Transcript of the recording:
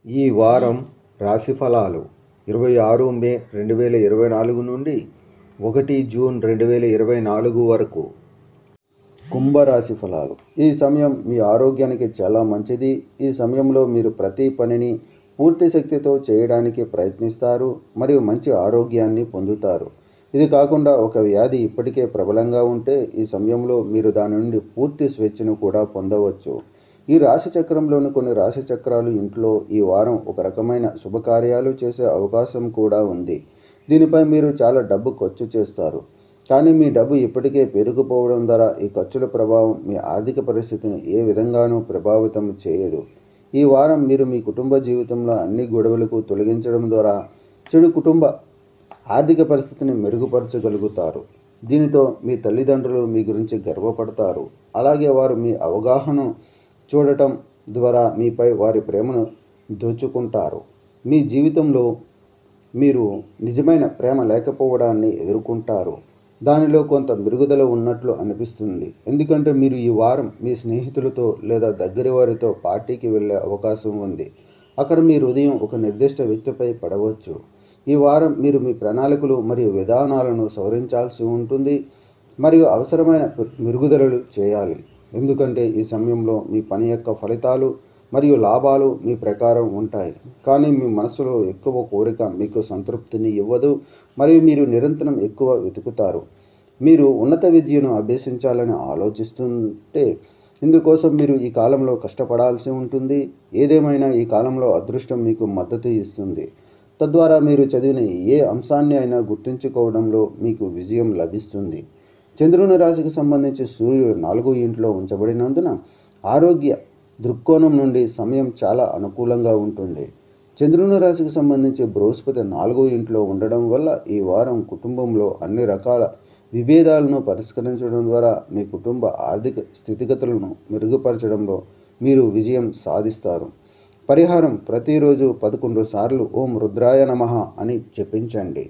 ఈ వారం రాశి ఫలాలు 26 మే 2024 నుండి 1 జూన్ 2024 వరకు. కుంభరాశి ఫలాలు. ఈ సమయం మీ ఆరోగ్యానికి చాలా మంచిది. ఈ సమయంలో మీరు ప్రతి పనిని పూర్తి శక్తితో చేయడానికి ప్రయత్నిస్తారు మరియు మంచి ఆరోగ్యాన్ని పొందుతారు. ఇది కాకుండా ఒక వ్యాధి ఇప్పటికే ప్రబలంగా ఉంటే ఈ సమయంలో మీరు దాని నుండి పూర్తి స్వేచ్ఛను కూడా పొందవచ్చు. ఈ రాశి చక్రంలోని కొన్ని రాశి చక్రాలు ఇంట్లో ఈ వారం ఒక రకమైన శుభకార్యాలు చేసే అవకాశం కూడా ఉంది. దీనిపై మీరు చాలా డబ్బు ఖర్చు చేస్తారు, కానీ మీ డబ్బు ఇప్పటికే పెరిగిపోవడం ద్వారా ఈ ఖర్చుల ప్రభావం మీ ఆర్థిక పరిస్థితిని ఏ విధంగానూ ప్రభావితం చేయదు. ఈ వారం మీరు మీ కుటుంబ జీవితంలో అన్ని గొడవలకు తొలగించడం ద్వారా చెడు కుటుంబ ఆర్థిక పరిస్థితిని మెరుగుపరచగలుగుతారు. దీనితో మీ తల్లిదండ్రులు మీ గురించి గర్వపడతారు. అలాగే వారు మీ అవగాహన చూడటం ద్వారా మీపై వారి ప్రేమను దోచుకుంటారు. మీ జీవితంలో మీరు నిజమైన ప్రేమ లేకపోవడాన్ని ఎదుర్కొంటారు. దానిలో కొంత మెరుగుదల ఉన్నట్లు అనిపిస్తుంది, ఎందుకంటే మీరు ఈ వారం మీ స్నేహితులతో లేదా దగ్గరి వారితో పార్టీకి వెళ్ళే అవకాశం ఉంది. అక్కడ మీ హృదయం ఒక నిర్దిష్ట వ్యక్తిపై పడవచ్చు. ఈ వారం మీరు మీ ప్రణాళికలు మరియు విధానాలను సవరించాల్సి ఉంటుంది మరియు అవసరమైన మెరుగుదలలు చేయాలి, ఎందుకంటే ఈ సమయంలో మీ పని యొక్క ఫలితాలు మరియు లాభాలు మీ ప్రకారం ఉంటాయి, కానీ మీ మనసులో ఎక్కువ కోరిక మీకు సంతృప్తిని ఇవ్వదు మరియు మీరు నిరంతరం ఎక్కువ వెతుకుతారు. మీరు ఉన్నత విద్యను అభ్యసించాలని ఆలోచిస్తుంటే ఇందుకోసం మీరు ఈ కాలంలో కష్టపడాల్సి ఉంటుంది. ఏదేమైనా ఈ కాలంలో అదృష్టం మీకు మద్దతు ఇస్తుంది, తద్వారా మీరు చదివిన ఏ అంశాన్ని అయినా గుర్తుంచుకోవడంలో మీకు విజయం లభిస్తుంది. చంద్రుని రాశికి సంబంధించి సూర్యుడు 4వ ఇంట్లో ఉంచబడినందున ఆరోగ్య దృక్కోణం నుండి సమయం చాలా అనుకూలంగా ఉంటుంది. చంద్రుని రాశికి సంబంధించి బృహస్పతి 4వ ఇంట్లో ఉండడం వల్ల ఈ వారం కుటుంబంలో అన్ని రకాల విభేదాలను పరిష్కరించడం ద్వారా మీ కుటుంబ ఆర్థిక స్థితిగతులను మెరుగుపరచడంలో మీరు విజయం సాధిస్తారు. పరిహారం: ప్రతిరోజు 11 సార్లు ఓం రుద్రాయ నమః అని జపించండి.